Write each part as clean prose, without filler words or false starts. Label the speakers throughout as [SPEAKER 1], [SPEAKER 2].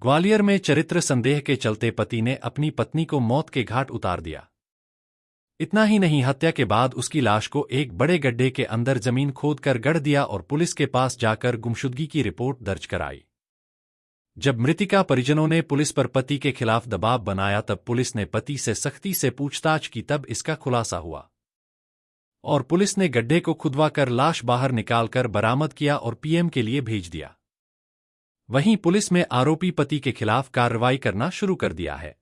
[SPEAKER 1] ग्वालियर में चरित्र संदेह के चलते पति ने अपनी पत्नी को मौत के घाट उतार दिया। इतना ही नहीं, हत्या के बाद उसकी लाश को एक बड़े गड्ढे के अंदर जमीन खोदकर गड़ दिया और पुलिस के पास जाकर गुमशुदगी की रिपोर्ट दर्ज कराई। जब मृतिका परिजनों ने पुलिस पर पति के खिलाफ दबाव बनाया तब पुलिस ने पति से सख्ती से पूछताछ की, तब इसका खुलासा हुआ और पुलिस ने गड्ढे को खुदवाकर लाश बाहर निकालकर बरामद किया और पीएम के लिए भेज दिया। वहीं पुलिस में आरोपी पति के खिलाफ कार्रवाई करना शुरू कर दिया है।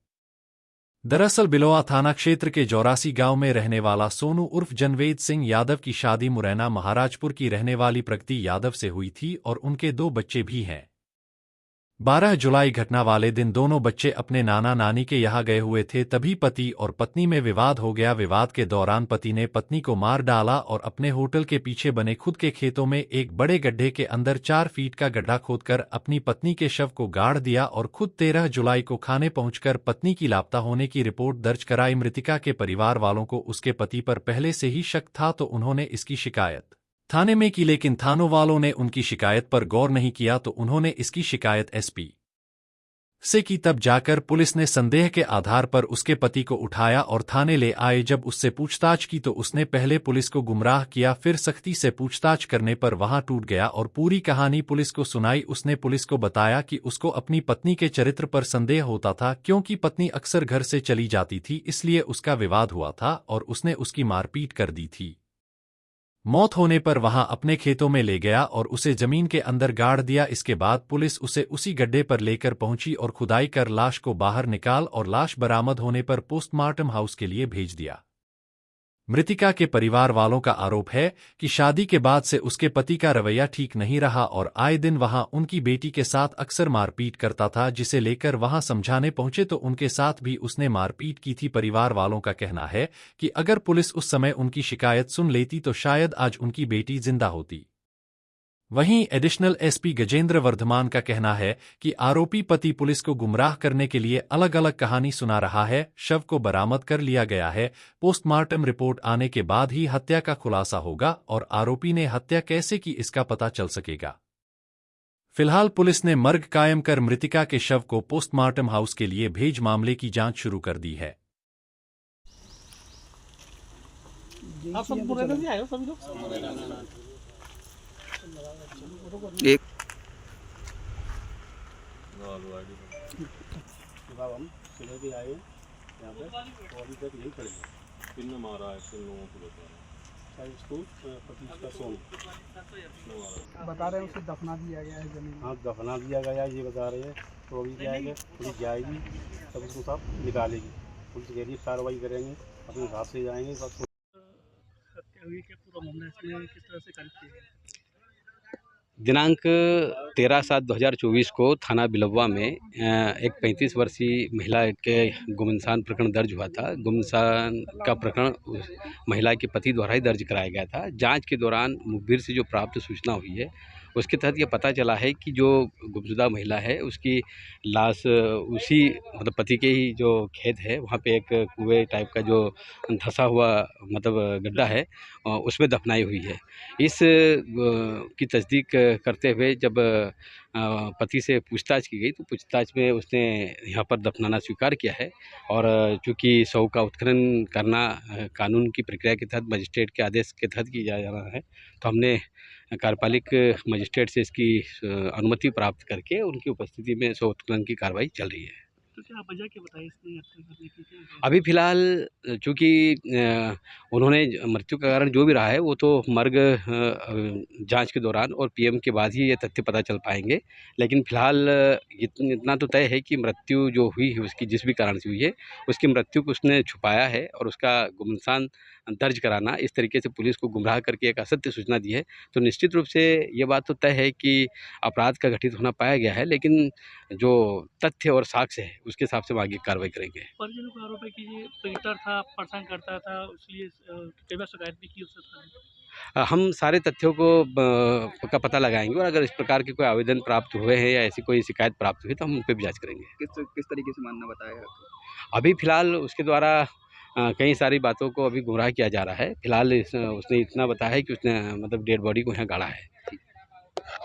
[SPEAKER 1] दरअसल बिलोआ थाना क्षेत्र के जौरासी गांव में रहने वाला सोनू उर्फ जनवेद सिंह यादव की शादी मुरैना महाराजपुर की रहने वाली प्रगति यादव से हुई थी और उनके 2 बच्चे भी हैं। 12 जुलाई घटना वाले दिन दोनों बच्चे अपने नाना नानी के यहाँ गए हुए थे, तभी पति और पत्नी में विवाद हो गया। विवाद के दौरान पति ने पत्नी को मार डाला और अपने होटल के पीछे बने खुद के खेतों में एक बड़े गड्ढे के अंदर 4 फीट का गड्ढा खोदकर अपनी पत्नी के शव को गाड़ दिया और खुद 13 जुलाई को खाने पहुंचकर पत्नी की लापता होने की रिपोर्ट दर्ज कराई। मृतिका के परिवार वालों को उसके पति पर पहले से ही शक था तो उन्होंने इसकी शिकायत थाने में की, लेकिन थानों वालों ने उनकी शिकायत पर गौर नहीं किया तो उन्होंने इसकी शिकायत एसपी से की। तब जाकर पुलिस ने संदेह के आधार पर उसके पति को उठाया और थाने ले आए। जब उससे पूछताछ की तो उसने पहले पुलिस को गुमराह किया, फिर सख्ती से पूछताछ करने पर वहां टूट गया और पूरी कहानी पुलिस को सुनाई। उसने पुलिस को बताया कि उसको अपनी पत्नी के चरित्र पर संदेह होता था, क्योंकि पत्नी अक्सर घर से चली जाती थी, इसलिए उसका विवाद हुआ था और उसने उसकी मारपीट कर दी थी। मौत होने पर वहां अपने खेतों में ले गया और उसे जमीन के अंदर गाड़ दिया। इसके बाद पुलिस उसे उसी गड्ढे पर लेकर पहुंची और खुदाई कर लाश को बाहर निकाल और लाश बरामद होने पर पोस्टमार्टम हाउस के लिए भेज दिया। मृतिका के परिवार वालों का आरोप है कि शादी के बाद से उसके पति का रवैया ठीक नहीं रहा और आए दिन वहां उनकी बेटी के साथ अक्सर मारपीट करता था, जिसे लेकर वहां समझाने पहुंचे तो उनके साथ भी उसने मारपीट की थी। परिवार वालों का कहना है कि अगर पुलिस उस समय उनकी शिकायत सुन लेती तो शायद आज उनकी बेटी जिंदा होती। वहीं एडिशनल एसपी गजेंद्र वर्धमान का कहना है कि आरोपी पति पुलिस को गुमराह करने के लिए अलग अलग कहानी सुना रहा है। शव को बरामद कर लिया गया है। पोस्टमार्टम रिपोर्ट आने के बाद ही हत्या का खुलासा होगा और आरोपी ने हत्या कैसे की इसका पता चल सकेगा। फिलहाल पुलिस ने मर्ग कायम कर मृतिका के शव को पोस्टमार्टम हाउस के लिए भेज मामले की जांच शुरू कर दी है।
[SPEAKER 2] आप सब मुरैना से आए हो सभी लोग?
[SPEAKER 3] एक
[SPEAKER 2] हम सुबह भी आए यहाँ पे और अभी तक यही खड़े हैं।
[SPEAKER 4] किन मारा है, किन लोगों को बताया?
[SPEAKER 2] स्कूल पति का सोन
[SPEAKER 5] बता रहे हैं उसे दफना दिया गया है जमीन।
[SPEAKER 2] हाँ, दफना दिया गया है ये बता रहे हैं। तो अभी जाएंगे, पुलिस जाएगी तब उसको सब निकालेगी। पुलिस के लिए कार्रवाई करेंगे, अपने हिसाब से जाएंगे। सब
[SPEAKER 5] हत्या हुई क्या पूरा मामला इसमें किस तरह से कारित किया गया?
[SPEAKER 3] दिनांक 13/7/2024 को थाना बिलवा में एक 35 वर्षीय महिला के गुमनसान प्रकरण दर्ज हुआ था। गुमनसान का प्रकरण महिला के पति द्वारा ही दर्ज कराया गया था। जांच के दौरान मुखबिर से जो प्राप्त सूचना हुई है उसके तहत ये पता चला है कि जो गुमशुदा महिला है उसकी लाश उसी मतलब पति के ही जो खेत है वहाँ पे एक कुएं टाइप का जो धंसा हुआ मतलब गड्ढा है उसमें दफनाई हुई है। इस की तस्दीक करते हुए जब पति से पूछताछ की गई तो पूछताछ में उसने यहाँ पर दफनाना स्वीकार किया है और चूँकि शव का उत्खनन करना कानून की प्रक्रिया के तहत मजिस्ट्रेट के आदेश के तहत किया जा रहा है, तो हमने कार्यपालिक मजिस्ट्रेट से इसकी अनुमति प्राप्त करके उनकी उपस्थिति में शव उत्खनन की कार्रवाई चल रही है।
[SPEAKER 5] तो क्या वजह क्या बताई इसमें हत्या करने की?
[SPEAKER 3] अभी फ़िलहाल चूँकि उन्होंने मृत्यु का कारण जो भी रहा है वो तो मर्ग जांच के दौरान और पीएम के बाद ही ये तथ्य पता चल पाएंगे, लेकिन फ़िलहाल इतना तो तय है कि मृत्यु जो हुई है उसकी जिस भी कारण से हुई है उसकी मृत्यु को उसने छुपाया है और उसका गुमनाम दर्ज कराना इस तरीके से पुलिस को गुमराह करके एक असत्य सूचना दी है। तो निश्चित रूप से ये बात तो तय है कि अपराध का घटित होना पाया गया है, लेकिन जो तथ्य और साक्ष्य है उसके हिसाब से आगे कार्रवाई करेंगे।
[SPEAKER 5] परिजनों का आरोप है कि ये पेंटर था, परेशान करता था, इसलिए कई बार शिकायत भी की उससे था।
[SPEAKER 3] हम सारे तथ्यों को का पता लगाएंगे और अगर इस प्रकार के कोई आवेदन प्राप्त हुए हैं या ऐसी कोई शिकायत प्राप्त हुई तो हम उन पर भी जाँच करेंगे।
[SPEAKER 4] किस तरीके से मानना बताया?
[SPEAKER 3] अभी फ़िलहाल उसके द्वारा कई सारी बातों को अभी गुमराह किया जा रहा है। फ़िलहाल उसने इतना बताया है कि उसने मतलब डेड बॉडी को यहाँ गाड़ा है।